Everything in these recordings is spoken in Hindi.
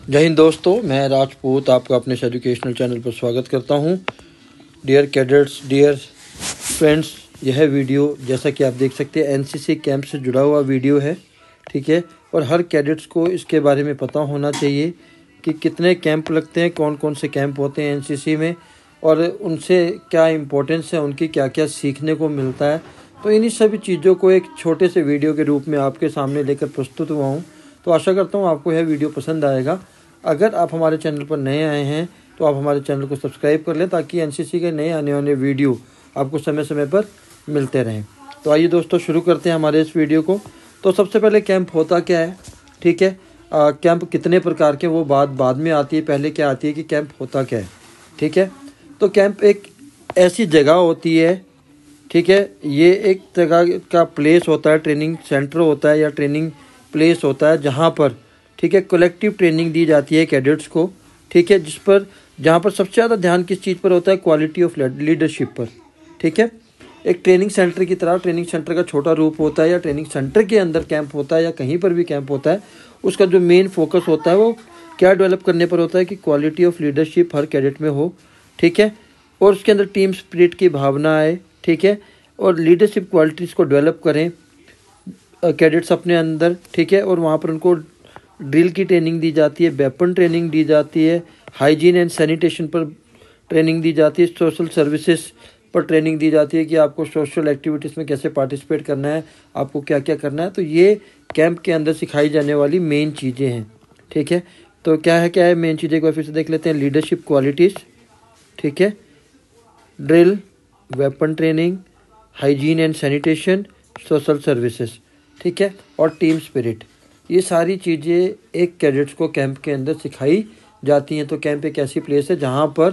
जय हिंद दोस्तों, मैं राजपूत आपका अपने एजुकेशनल चैनल पर स्वागत करता हूं। डियर कैडेट्स, डियर फ्रेंड्स, यह वीडियो जैसा कि आप देख सकते हैं एनसीसी कैंप से जुड़ा हुआ वीडियो है। ठीक है, और हर कैडेट्स को इसके बारे में पता होना चाहिए कि कितने कैंप लगते हैं, कौन कौन से कैंप होते हैं एनसीसी में और उनसे क्या इम्पोर्टेंस है, उनकी क्या क्या सीखने को मिलता है। तो इन्हीं सभी चीज़ों को एक छोटे से वीडियो के रूप में आपके सामने लेकर प्रस्तुत हुआ हूँ। तो आशा करता हूँ आपको यह वीडियो पसंद आएगा। अगर आप हमारे चैनल पर नए आए हैं तो आप हमारे चैनल को सब्सक्राइब कर लें ताकि एनसीसी के नए आने वाले वीडियो आपको समय समय पर मिलते रहें। तो आइए दोस्तों, शुरू करते हैं हमारे इस वीडियो को। तो सबसे पहले कैंप होता क्या है, ठीक है। कैंप कितने प्रकार के वो बात बाद में आती है, पहले क्या आती है कि कैंप होता क्या है। ठीक है, तो कैंप एक ऐसी जगह होती है, ठीक है, ये एक जगह का प्लेस होता है, ट्रेनिंग सेंटर होता है या ट्रेनिंग प्लेस होता है जहाँ पर, ठीक है, कलेक्टिव ट्रेनिंग दी जाती है कैडेट्स को। ठीक है, जहाँ पर सबसे ज़्यादा ध्यान किस चीज़ पर होता है, क्वालिटी ऑफ लीडरशिप पर। ठीक है, एक ट्रेनिंग सेंटर की तरह ट्रेनिंग सेंटर का छोटा रूप होता है या ट्रेनिंग सेंटर के अंदर कैंप होता है या कहीं पर भी कैंप होता है, उसका जो मेन फोकस होता है वो क्या डेवलप करने पर होता है कि quality of leadership her cadet में हो। ठीक है, और उसके अंदर टीम स्पिरिट की भावना आए। ठीक है, और लीडरशिप क्वालिटीज़ को डेवलप करें कैडेट्स अपने अंदर। ठीक है, और वहाँ पर उनको ड्रिल की ट्रेनिंग दी जाती है, वेपन ट्रेनिंग दी जाती है, हाइजीन एंड सैनिटेशन पर ट्रेनिंग दी जाती है, सोशल सर्विसेज पर ट्रेनिंग दी जाती है कि आपको सोशल एक्टिविटीज़ में कैसे पार्टिसिपेट करना है, आपको क्या क्या करना है। तो ये कैंप के अंदर सिखाई जाने वाली मेन चीज़ें हैं। ठीक है, तो क्या है मेन चीज़ें को फिर से देख लेते हैं। लीडरशिप क्वालिटीज़, ठीक है, drill, weapon training, hygiene and sanitation, social services, ठीक है, और टीम स्पिरिट। ये सारी चीज़ें एक कैडेट्स को कैंप के अंदर सिखाई जाती हैं। तो कैंप एक ऐसी प्लेस है जहाँ पर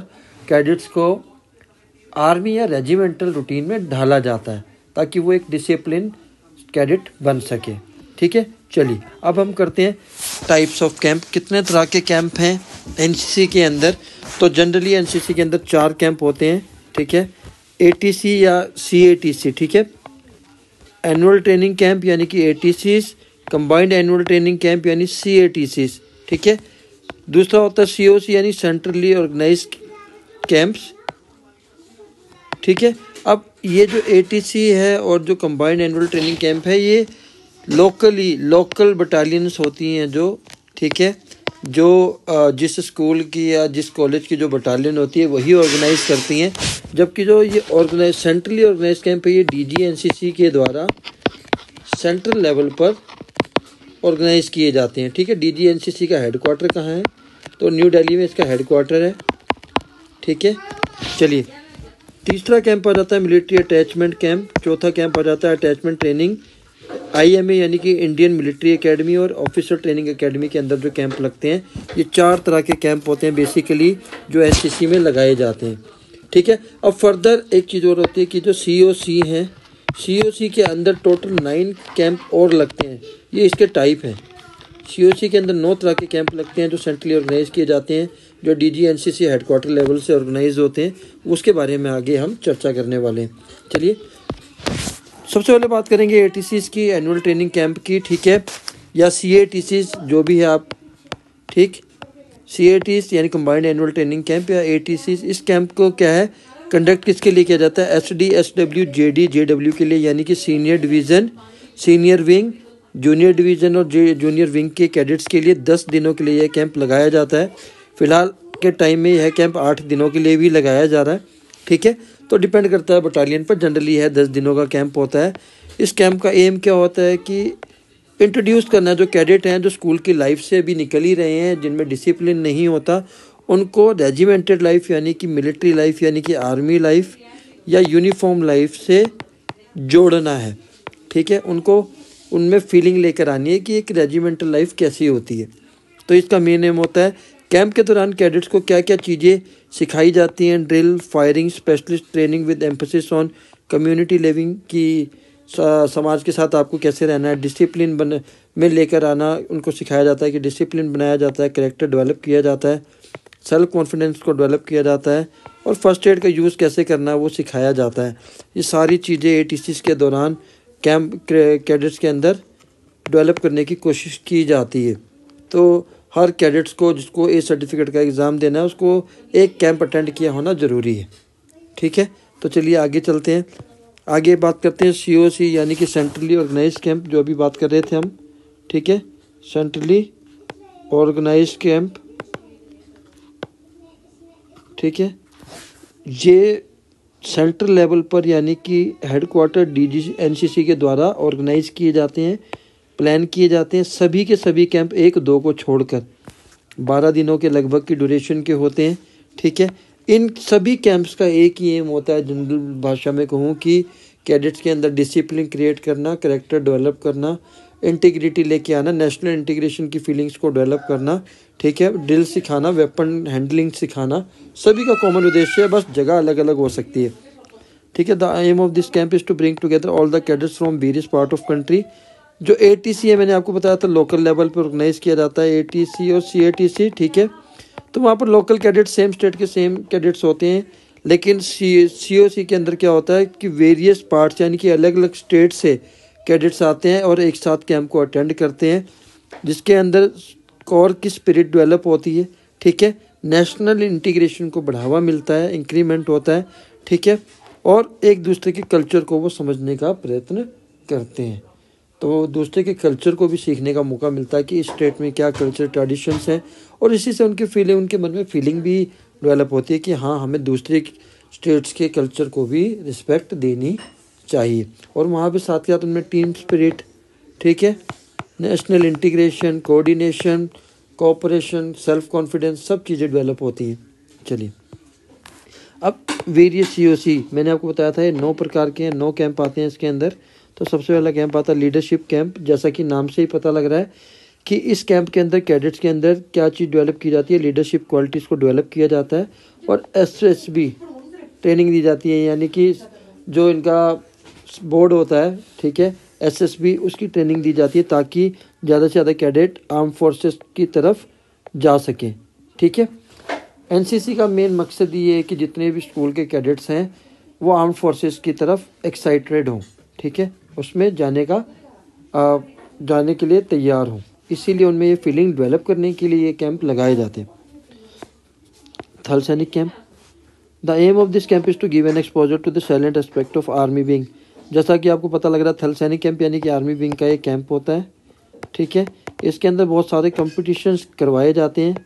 कैडेट्स को आर्मी या रेजिमेंटल रूटीन में ढाला जाता है ताकि वो एक डिसिप्लिन कैडेट बन सके। ठीक है, चलिए अब हम करते हैं टाइप्स ऑफ कैंप। कितने तरह के कैंप हैं एनसीसी के अंदर। तो जनरली एनसीसी के अंदर 4 कैंप होते हैं। ठीक है, एटीसी या सीएटीसी, ठीक है, एनुअल ट्रेनिंग कैंप यानी कि एटीसीज, कंबाइंड एनुअल ट्रेनिंग कैंप यानी सीएटीसीज। ठीक है, दूसरा होता है सीओसी यानी सेंट्रली ऑर्गेनाइज्ड कैंप्स। ठीक है, अब ये जो एटीसी है और जो कंबाइंड एनुअल ट्रेनिंग कैंप है ये लोकल बटालियंस होती हैं जो, ठीक है, जो जिस स्कूल की या जिस कॉलेज की जो बटालियन होती है वही ऑर्गेनाइज करती हैं। जबकि जो ये सेंट्रली ऑर्गेनाइज कैंप है ये डीजीएनसीसी के द्वारा सेंट्रल लेवल पर ऑर्गेनाइज किए जाते हैं। ठीक है, डीजीएनसीसी का हेडक्वार्टर कहाँ है, तो न्यू दिल्ली में इसका हेडक्वार्टर है। ठीक है, चलिए तीसरा कैंप आ जाता है मिलिट्री अटैचमेंट कैंप। चौथा कैंप आ जाता है अटैचमेंट ट्रेनिंग, आईएमए यानी कि इंडियन मिलिट्री एकेडमी और ऑफिसर ट्रेनिंग एकेडमी के अंदर जो कैंप लगते हैं। ये 4 तरह के कैंप होते हैं बेसिकली जो एनसीसी में लगाए जाते हैं। ठीक है, अब फर्दर एक चीज़ और होती है कि जो सीओसी हैं, सीओसी के अंदर टोटल 9 कैंप और लगते हैं। ये इसके टाइप हैं। सीओसी के अंदर 9 तरह के कैंप लगते हैं जो सेंट्रली ऑर्गेनाइज किए जाते हैं, जो डीजीएनसीसी हेडक्वार्टर लेवल से ऑर्गेनाइज होते हैं। उसके बारे में आगे हम चर्चा करने वाले हैं। चलिए सबसे पहले बात करेंगे एटीसीज की, एनुअल ट्रेनिंग कैंप की। ठीक है, या सीएटीसीज जो भी है आप, ठीक, सीएटीज यानी कंबाइंड एनुअल ट्रेनिंग कैंप या एटीसीज। इस कैंप को क्या है, कंडक्ट किसके लिए किया जाता है, एसडी, एसडब्ल्यू, जेडी, जेडब्ल्यू के लिए यानी कि senior division, senior wing, junior division और जूनियर विंग के कैडेट्स के लिए 10 दिनों के लिए यह कैंप लगाया जाता है। फिलहाल के टाइम में यह कैंप 8 दिनों के लिए भी लगाया जा रहा है। ठीक है, तो डिपेंड करता है बटालियन पर, जनरली है 10 दिनों का कैंप होता है। इस कैंप का एम क्या होता है कि इंट्रोड्यूस करना जो कैडेट हैं जो स्कूल की लाइफ से अभी निकल ही रहे हैं, जिनमें डिसिप्लिन नहीं होता, उनको रेजिमेंटेड लाइफ यानी कि मिलिट्री लाइफ यानी कि आर्मी लाइफ या यूनिफॉर्म लाइफ से जोड़ना है। ठीक है, उनको उनमें फीलिंग लेकर आनी है कि एक रेजिमेंटल लाइफ कैसी होती है। तो इसका मेन एम होता है। कैंप के दौरान कैडेट्स को क्या क्या चीज़ें सिखाई जाती हैं, drill, firing, specialist training with emphasis on community living की समाज के साथ आपको कैसे रहना है, डिसिप्लिन में लेकर आना उनको सिखाया जाता है कि डिसिप्लिन बनाया जाता है, कैरेक्टर डेवलप किया जाता है, सेल्फ कॉन्फिडेंस को डेवलप किया जाता है और फर्स्ट एड का यूज़ कैसे करना है वो सिखाया जाता है। ये सारी चीज़ें एटीसीज के दौरान कैंप कैडेट्स के अंदर डेवलप करने की कोशिश की जाती है। तो हर कैडेट्स को जिसको ए सर्टिफिकेट का एग्ज़ाम देना है उसको एक कैंप अटेंड किया होना ज़रूरी है। ठीक है, तो चलिए आगे चलते हैं। आगे बात करते हैं COC यानी कि सेंट्रली ऑर्गेनाइज कैंप, जो अभी बात कर रहे थे हम। ठीक है, सेंट्रली ऑर्गेनाइज कैंप। ठीक है, ये सेंट्रल लेवल पर यानी कि हेडक्वार्टर DG NCC के द्वारा ऑर्गेनाइज किए जाते हैं, प्लान किए जाते हैं। सभी के सभी कैंप 1-2 को छोड़कर 12 दिनों के लगभग की ड्यूरेशन के होते हैं। ठीक है, इन सभी कैंप्स का एक ही एम होता है, जनरल भाषा में कहूँ कि कैडेट्स के अंदर डिसिप्लिन क्रिएट करना, कैरेक्टर डेवलप करना, इंटीग्रिटी लेके आना, नेशनल इंटीग्रेशन की फीलिंग्स को डेवलप करना। ठीक है, ड्रिल सिखाना, वेपन हैंडलिंग सिखाना, सभी का कॉमन उद्देश्य है, बस जगह अलग अलग हो सकती है। ठीक है, the aim of this camp is to bring together all the cadets from various part of country. जो ATC है, मैंने आपको बताया था लोकल लेवल पर ऑर्गेनाइज किया जाता है, ATC और CATC। ठीक है, तो वहाँ पर लोकल कैडेट्स सेम स्टेट के सेम कैडेट्स होते हैं, लेकिन COC के अंदर क्या होता है कि वेरियस पार्ट्स यानी कि अलग अलग स्टेट से कैडेट्स आते हैं और एक साथ कैंप को अटेंड करते हैं, जिसके अंदर कोर की स्पिरिट डेवलप होती है। ठीक है, नेशनल इंटीग्रेशन को बढ़ावा मिलता है, इंक्रीमेंट होता है। ठीक है, और एक दूसरे के कल्चर को वो समझने का प्रयत्न करते हैं, तो दूसरे के कल्चर को भी सीखने का मौका मिलता है कि इस स्टेट में क्या कल्चर ट्रेडिशंस हैं, और इसी से उनके मन में फीलिंग भी डेवलप होती है कि हाँ, हमें दूसरे स्टेट्स के कल्चर को भी रिस्पेक्ट देनी चाहिए। और वहाँ पे साथ के साथ उनमें टीम स्पिरिट, ठीक है, national integration, coordination, cooperation, self confidence, सब चीज़ें डेवलप होती हैं। चलिए, अब वेरियस COC मैंने आपको बताया था, ये 9 प्रकार के हैं, 9 कैंप आते हैं इसके अंदर। तो सबसे पहला कैंप आता है लीडरशिप कैंप। जैसा कि नाम से ही पता लग रहा है कि इस कैंप के अंदर कैडेट्स के अंदर क्या चीज़ डेवलप की जाती है, लीडरशिप क्वालिटीज़ को डेवलप किया जाता है, और SSB ट्रेनिंग दी जाती है, यानी कि जो इनका बोर्ड होता है, ठीक है, SSB, उसकी ट्रेनिंग दी जाती है ताकि ज़्यादा से ज़्यादा कैडेट आर्म फोर्सेस की तरफ जा सकें। ठीक है, NCC का मेन मकसद ये है कि जितने भी स्कूल के कैडेट्स हैं वो आर्म फोर्सेस की तरफ एक्साइटेड हों। ठीक है, उसमें जाने के लिए तैयार हों, इसीलिए उनमें ये फीलिंग डेवलप करने के लिए ये कैंप लगाए जाते हैं। Thal Sainik camp. The aim of this camp is to give an exposure to the salient aspect of army wing. जैसा कि आपको पता लग रहा है, थल सैनिक कैंप यानी कि आर्मी विंग का एक कैंप होता है। ठीक है, इसके अंदर बहुत सारे कंपटीशंस करवाए जाते हैं।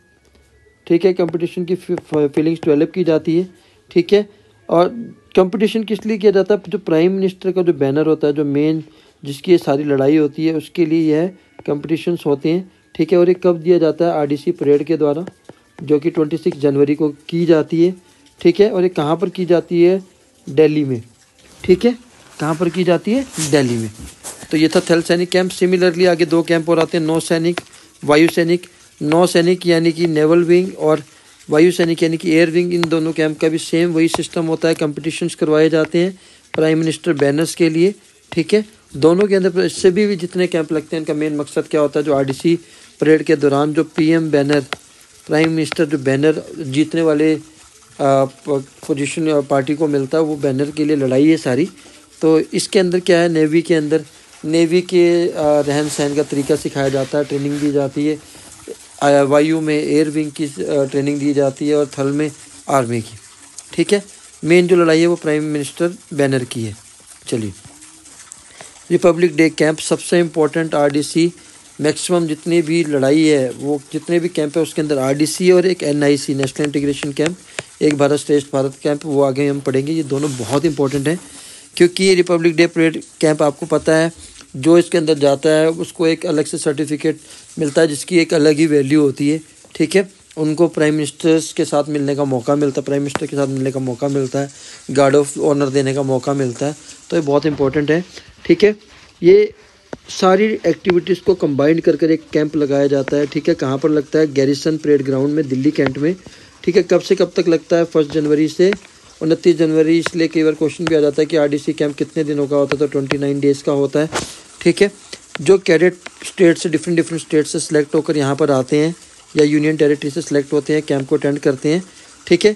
ठीक है, कंपटीशन की फीलिंग्स डेवलप की जाती है। ठीक है, और कंपटीशन किस लिए किया जाता है, जो प्राइम मिनिस्टर का जो बैनर होता है, जो मेन जिसकी ये सारी लड़ाई होती है, उसके लिए यह कंपटीशंस होते हैं। ठीक है, और ये कब दिया जाता है, RDC परेड के द्वारा, जो कि 26 जनवरी को की जाती है। ठीक है, और ये कहाँ पर की जाती है, दिल्ली में। ठीक है, कहाँ पर की जाती है, दिल्ली में। तो ये था थल सैनिक कैंप। सिमिलरली आगे 2 कैंप और आते हैं, नौ सैनिक, वायु सैनिक। नौ सैनिक यानी कि नेवल विंग, और वायु सैनिक यानी कि एयर विंग। इन दोनों कैंप का भी सेम वही सिस्टम होता है, कंपटीशंस करवाए जाते हैं प्राइम मिनिस्टर बैनर्स के लिए। ठीक है, दोनों के अंदर इससे भी जितने कैंप लगते हैं, इनका मेन मकसद क्या होता है, जो RDC परेड के दौरान जो PM बैनर, प्राइम मिनिस्टर जो बैनर जीतने वाले पोजीशन पार्टी को मिलता है, वो बैनर के लिए लड़ाई है सारी। तो इसके अंदर क्या है, नेवी के अंदर नेवी के रहन सहन का तरीका सिखाया जाता है, ट्रेनिंग दी जाती है। वायु में एयर विंग की ट्रेनिंग दी जाती है, और थल में आर्मी की। ठीक है, मेन जो लड़ाई है वो प्राइम मिनिस्टर बैनर की है। चलिए, रिपब्लिक डे कैंप सबसे इम्पोर्टेंट। RDC मैक्सिमम जितनी भी लड़ाई है, वो जितने भी कैंप है उसके अंदर RDC और एक NIC नेशनल इंटीग्रेशन कैंप, एक भारत श्रेष्ठ भारत कैंप, वो आगे हम पढ़ेंगे। ये दोनों बहुत इंपॉर्टेंट हैं, क्योंकि रिपब्लिक डे परेड कैंप आपको पता है, जो इसके अंदर जाता है उसको एक अलग से सर्टिफिकेट मिलता है, जिसकी एक अलग ही वैल्यू होती है। ठीक है, उनको प्राइम मिनिस्टर्स के साथ मिलने का मौका मिलता है, प्राइम मिनिस्टर के साथ मिलने का मौका मिलता है, गार्ड ऑफ ऑनर देने का मौका मिलता है। तो ये बहुत इंपॉर्टेंट है। ठीक है, ये सारी एक्टिविटीज़ को कंबाइंड कर एक कैंप लगाया जाता है। ठीक है, कहाँ पर लगता है, गैरिसन परेड ग्राउंड में, दिल्ली कैंट में। ठीक है, कब से कब तक लगता है, 1 जनवरी से 29 जनवरी। इसलिए कई बार क्वेश्चन भी आ जाता है कि RDC कैंप कितने दिनों का होता है, तो 29 डेज़ का होता है। ठीक है, जो कैडेट स्टेट से डिफरेंट स्टेट से सिलेक्ट होकर यहाँ पर आते हैं, या यूनियन टेरिटरी से सिलेक्ट होते हैं, कैंप को अटेंड करते हैं। ठीक है,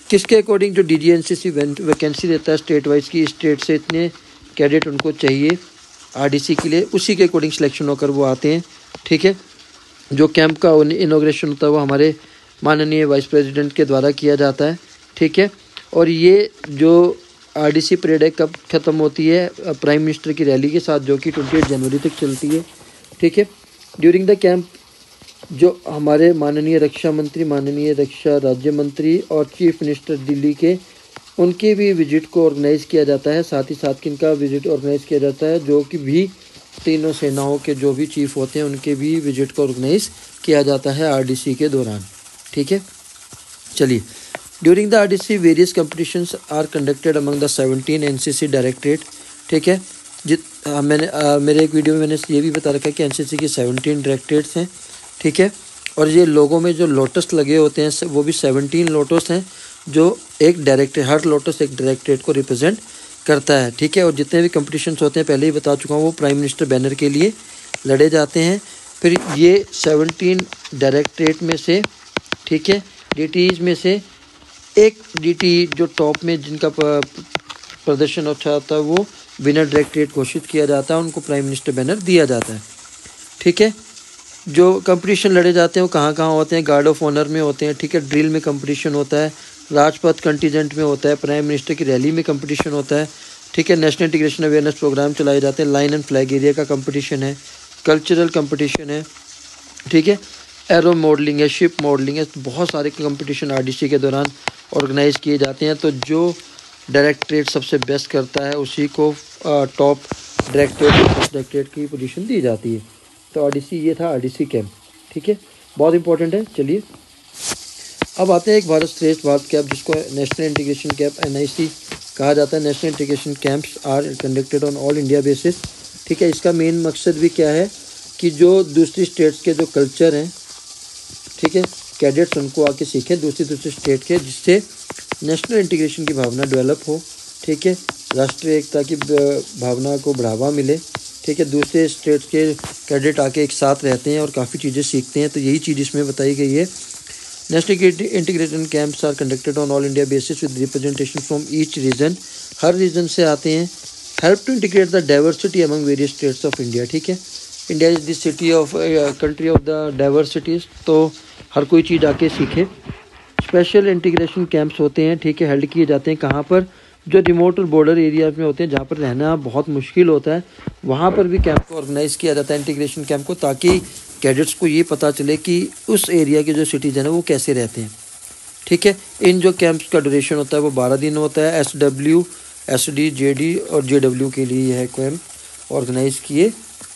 किसके अकॉर्डिंग, जो DG NCC वैकेंसी देता है स्टेट वाइज की, स्टेट से इतने कैडेट उनको चाहिए RDC के लिए, उसी के अकॉर्डिंग सिलेक्शन होकर वो आते हैं। ठीक है, जो कैंप का इनॉग्रेशन होता है वो हमारे माननीय वाइस प्रेसिडेंट के द्वारा किया जाता है, ठीक है। और ये जो आरडीसी परेड है कब ख़त्म होती है? प्राइम मिनिस्टर की रैली के साथ, जो कि 28 जनवरी तक चलती है, ठीक है। ड्यूरिंग द कैंप जो हमारे माननीय रक्षा मंत्री, माननीय रक्षा राज्य मंत्री और चीफ मिनिस्टर दिल्ली के, उनके भी विजिट को ऑर्गेनाइज़ किया जाता है। साथ ही साथ किनका विजिट ऑर्गेनाइज़ किया जाता है? जो कि भी तीनों सेनाओं के जो भी चीफ होते हैं उनके भी विजिट को ऑर्गेनाइज़ किया जाता है आरडीसी के दौरान, ठीक है। चलिए, during the RDC various competitions are conducted among the 17 NCC directorate, ठीक है। मेरे एक वीडियो में मैंने ये भी बता रखा है कि एनसीसी की 17 डायरेक्टरेट्स हैं, ठीक है। और ये लोगों में जो लोटस लगे होते हैं वो भी 17 लोटस हैं, जो एक डायरेक्टर, हर लोटस एक डायरेक्टरेट को रिप्रेजेंट करता है, ठीक है। और जितने भी कंपटीशंस होते हैं पहले ही बता चुका हूँ, वो प्राइम मिनिस्टर बैनर के लिए लड़े जाते हैं। फिर ये 17 डायरेक्टरेट में से, ठीक है, डीटीज में से एक डीटी जो टॉप में जिनका प्रदर्शन अच्छा होता है वो विनर डायरेक्टरेट घोषित किया जाता है, उनको प्राइम मिनिस्टर बैनर दिया जाता है, ठीक है। जो कंपटीशन लड़े जाते हैं वो कहाँ कहाँ होते हैं? गार्ड ऑफ ऑनर में होते हैं, ठीक है। ड्रिल में कंपटीशन होता है, राजपथ कंटीजेंट में होता है, प्राइम मिनिस्टर की रैली में कंपटीशन होता है, ठीक है। नेशनल इंटीग्रेशन अवेयरनेस प्रोग्राम चलाए जाते हैं, लाइन एंड फ्लैग एरिया का कंपटीशन है, कल्चरल कंपटीशन है, ठीक है। एरो मॉडलिंग है, शिप मॉडलिंग है, बहुत सारे कंपटीशन आरडीसी के दौरान ऑर्गेनाइज किए जाते हैं। तो जो डायरेक्टरेट सबसे बेस्ट करता है उसी को टॉप डायरेक्टरेट की पोजीशन दी जाती है। तो आरडीसी, ये था आरडीसी कैंप, ठीक है, बहुत इंपॉर्टेंट है। चलिए, अब आते हैं एक भारत श्रेष्ठ भारत कैंप, जिसको नेशनल इंटीग्रेशन कैंप NIC कहा जाता है। National integration camps are conducted on all India basis, ठीक है। इसका मेन मकसद भी क्या है कि जो दूसरी स्टेट्स के जो कल्चर हैं, ठीक है, कैडेट्स उनको आके सीखें दूसरी स्टेट के, जिससे नेशनल इंटीग्रेशन की भावना डेवलप हो, ठीक है। राष्ट्रीय एकता की भावना को बढ़ावा मिले, ठीक है। दूसरे स्टेट्स के कैडेट आके एक साथ रहते हैं और काफ़ी चीज़ें सीखते हैं, तो यही चीज़ इसमें बताई गई है। National integration camps are conducted on all India basis with representation from each region, हर रीजन से आते हैं। Help to integrate the diversity among various states of India, ठीक है। India is the city of country of the diversities, तो हर कोई चीज़ आके सीखे। स्पेशल इंटीग्रेशन कैंप्स होते हैं, ठीक है, हेल्ड किए जाते हैं कहाँ पर? जो रिमोट और बॉर्डर एरियाज में होते हैं, जहाँ पर रहना बहुत मुश्किल होता है, वहाँ पर भी कैंप को ऑर्गेनाइज़ किया जाता है, इंटीग्रेशन कैंप को, ताकि कैडेट्स को ये पता चले कि उस एरिया के जो सिटीजन है वो कैसे रहते हैं, ठीक है। इन जो कैंप्स का ड्यूरेशन होता है वो 12 दिन होता है। SW, SD, JD और JW के लिए यह कैंप ऑर्गेनाइज किए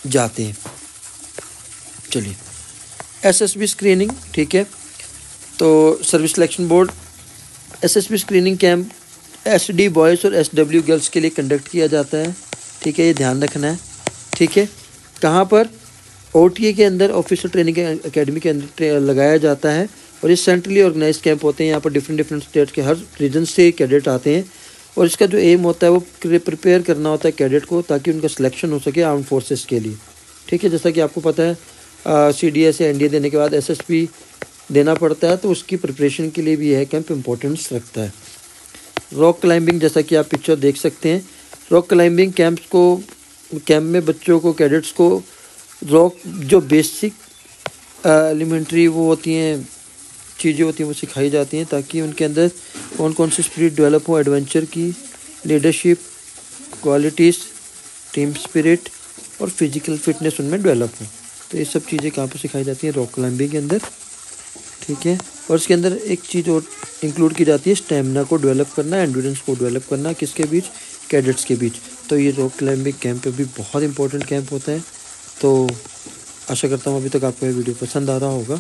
जाते हैं। चलिए, SSB स्क्रीनिंग, ठीक है। तो service selection board SSB screening camp SD boys और SW गर्ल्स के लिए कंडक्ट किया जाता है, ठीक है, ये ध्यान रखना है, ठीक है। कहाँ पर? OTA के अंदर, ऑफिसर ट्रेनिंग एकेडमी के अंदर लगाया जाता है। और ये सेंट्रली ऑर्गेनाइज कैंप होते हैं, यहाँ पर डिफरेंट स्टेट के हर रीजन से कैडेट आते हैं। और इसका जो एम होता है वो प्रिपेयर करना होता है कैडेट को, ताकि उनका सिलेक्शन हो सके आर्म फोर्सेस के लिए, ठीक है। जैसा कि आपको पता है CDS या NDA देने के बाद SSB देना पड़ता है, तो उसकी प्रिपरेशन के लिए भी यह कैंप इम्पोर्टेंस रखता है। रॉक क्लाइंबिंग, जैसा कि आप पिक्चर देख सकते हैं, रॉक क्लाइंबिंग कैंप में बच्चों को, कैडेट्स को रॉक जो बेसिक एलिमेंट्री वो होती हैं, चीज़ें होती हैं, वो सिखाई जाती हैं, ताकि उनके अंदर कौन कौन सी स्पिरिट डेवलप हो, एडवेंचर की, लीडरशिप क्वालिटीज़, टीम स्पिरिट और फिजिकल फिटनेस उनमें डेवलप हो। तो ये सब चीज़ें कहाँ पर सिखाई जाती हैं? रॉक क्लाइंबिंग के अंदर, ठीक है। और इसके अंदर एक चीज़ और इंक्लूड की जाती है, स्टेमिना को डेवलप करना, एंड्योरेंस को डेवलप करना, किसके बीच? कैडेट्स के बीच। तो ये रॉक क्लाइंबिंग कैंप भी बहुत इंपॉर्टेंट कैंप होता है। तो आशा करता हूँ अभी तक आपको यह वीडियो पसंद आ रहा होगा।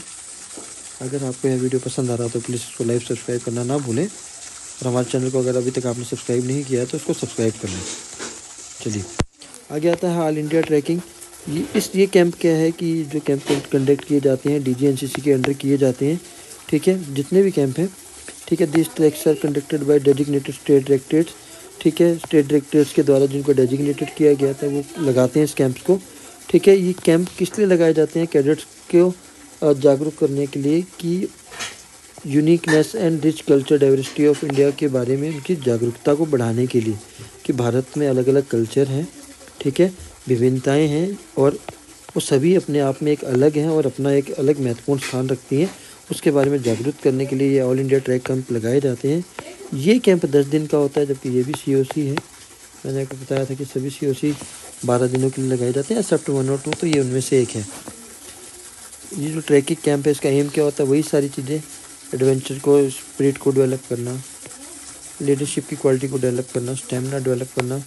अगर आपको यह वीडियो पसंद आ रहा हो तो प्लीज़ इसको लाइक सब्सक्राइब करना ना भूलें, और हमारे चैनल को अगर अभी तक आपने सब्सक्राइब नहीं किया है तो उसको सब्सक्राइब कर लें। चलिए, आगे आता है ऑल इंडिया ट्रैकिंग। ये कैंप क्या है कि जो कैंप कंडक्ट किए जाते हैं DGNCC के अंडर किए जाते हैं, ठीक है, जितने भी कैंप हैं, ठीक है। This tracks are conducted by designated state directorates, ठीक है, स्टेट डायरेक्टरेट्स के द्वारा जिनको डेजिग्नेटेड किया गया था वो लगाते हैं इस कैंप्स को, ठीक है। ये कैंप किस लिए लगाए जाते हैं? कैडेट्स को जागरूक करने के लिए कि uniqueness and rich culture diversity of India के बारे में उनकी जागरूकता को बढ़ाने के लिए, कि भारत में अलग अलग कल्चर हैं, ठीक है, विभिन्नताएं हैं, और वो सभी अपने आप में एक अलग हैं और अपना एक अलग महत्वपूर्ण स्थान रखती हैं। उसके बारे में जागरूक करने के लिए ये ऑल इंडिया ट्रैक कैंप लगाए जाते हैं। ये कैंप 10 दिन का होता है, जबकि ये भी COC है। मैंने आपको बताया था कि सभी COC 12 दिनों के लिए लगाए जाते हैं, एक्सेप्ट 1 और 2, तो ये उनमें से एक है। ये जो ट्रैकिंग कैंप है इसका एम क्या होता है, वही सारी चीज़ें, एडवेंचर को, स्पिरिट को डेवलप करना, लीडरशिप की क्वालिटी को डेवलप करना, स्टेमिना डेवलप करना,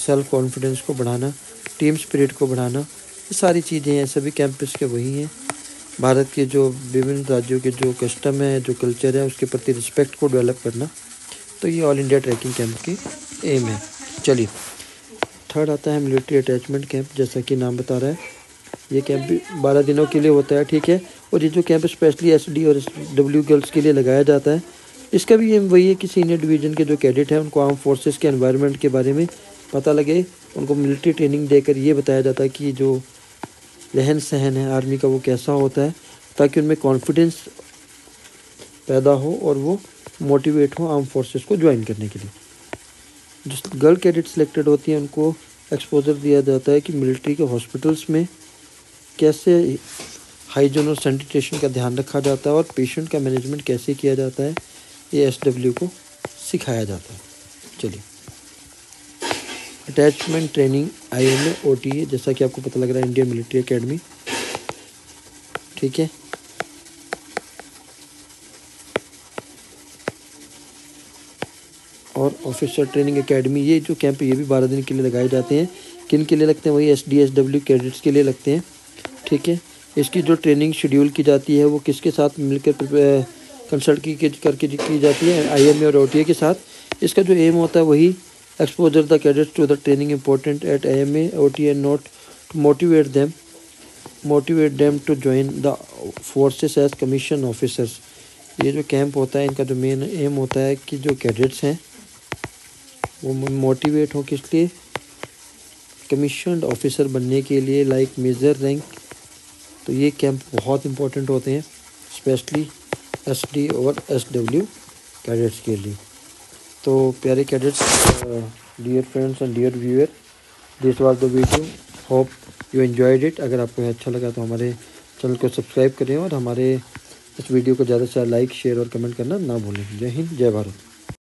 सेल्फ कॉन्फिडेंस को बढ़ाना, टीम स्पिरिट को बढ़ाना, ये सारी चीज़ें हैं। सभी कैंपस के वही हैं। भारत के जो विभिन्न राज्यों के जो कस्टम है, जो कल्चर है, उसके प्रति रिस्पेक्ट को डेवलप करना, तो ये ऑल इंडिया ट्रैकिंग कैंप की एम है। चलिए, थर्ड आता है मिलिट्री अटैचमेंट कैंप। जैसा कि नाम बता रहा है, ये कैंप भी 12 दिनों के लिए होता है, ठीक है। और ये जो कैंप स्पेशली SD और SW गर्ल्स के लिए लगाया जाता है, इसका भी एम वही है कि सीनियर डिवीज़न के जो कैडेट हैं उनको आर्म फोर्सेस के एनवायरनमेंट के बारे में पता लगे। उनको मिलिट्री ट्रेनिंग देकर ये बताया जाता है कि जो रहन सहन है आर्मी का वो कैसा होता है, ताकि उनमें कॉन्फिडेंस पैदा हो और वो मोटिवेट हो आर्म फोर्सेस को ज्वाइन करने के लिए। जो गर्ल कैडेट सिलेक्टेड होती हैं उनको एक्सपोजर दिया जाता है कि मिलिट्री के हॉस्पिटल्स में कैसे हाइजीन और सैनिटेशन का ध्यान रखा जाता है और पेशेंट का मैनेजमेंट कैसे किया जाता है, ये SW को सिखाया जाता है। चलिए, अटैचमेंट ट्रेनिंग IMA OTA, जैसा कि आपको पता लग रहा है, इंडियन मिलिट्री एकेडमी, ठीक है। और ऑफिसर ट्रेनिंग एकेडमी, ये जो कैंप ये भी 12 दिन के लिए लगाए जाते हैं। किन के लिए लगते हैं, वही SD SW कैडेट्स के लिए लगते हैं, ठीक है। इसकी जो ट्रेनिंग शेड्यूल की जाती है वो किसके साथ मिलकर कंसल्ट करके की जाती है, IMA और OTA के साथ। इसका जो एम होता है वही exposure the cadets to the training important at IMA OTA not to motivate them to join the forces as commission officers. ये जो कैंप होता है इनका जो मेन एम होता है कि जो कैडेट्स हैं वो मोटिवेट हो किस लिए, कमीशन्ड ऑफिसर बनने के लिए, लाइक मेजर रैंक। तो ये कैंप बहुत इंपॉर्टेंट होते हैं, स्पेशली SD और SW कैडेट्स के लिए। तो प्यारे cadets, dear friends and dear viewer, this was the video, hope you enjoyed it. अगर आपको अच्छा लगा तो हमारे चैनल को सब्सक्राइब करें और हमारे इस वीडियो को ज़्यादा से ज़्यादा लाइक, शेयर और कमेंट करना ना भूलें। जय हिंद, जय भारत।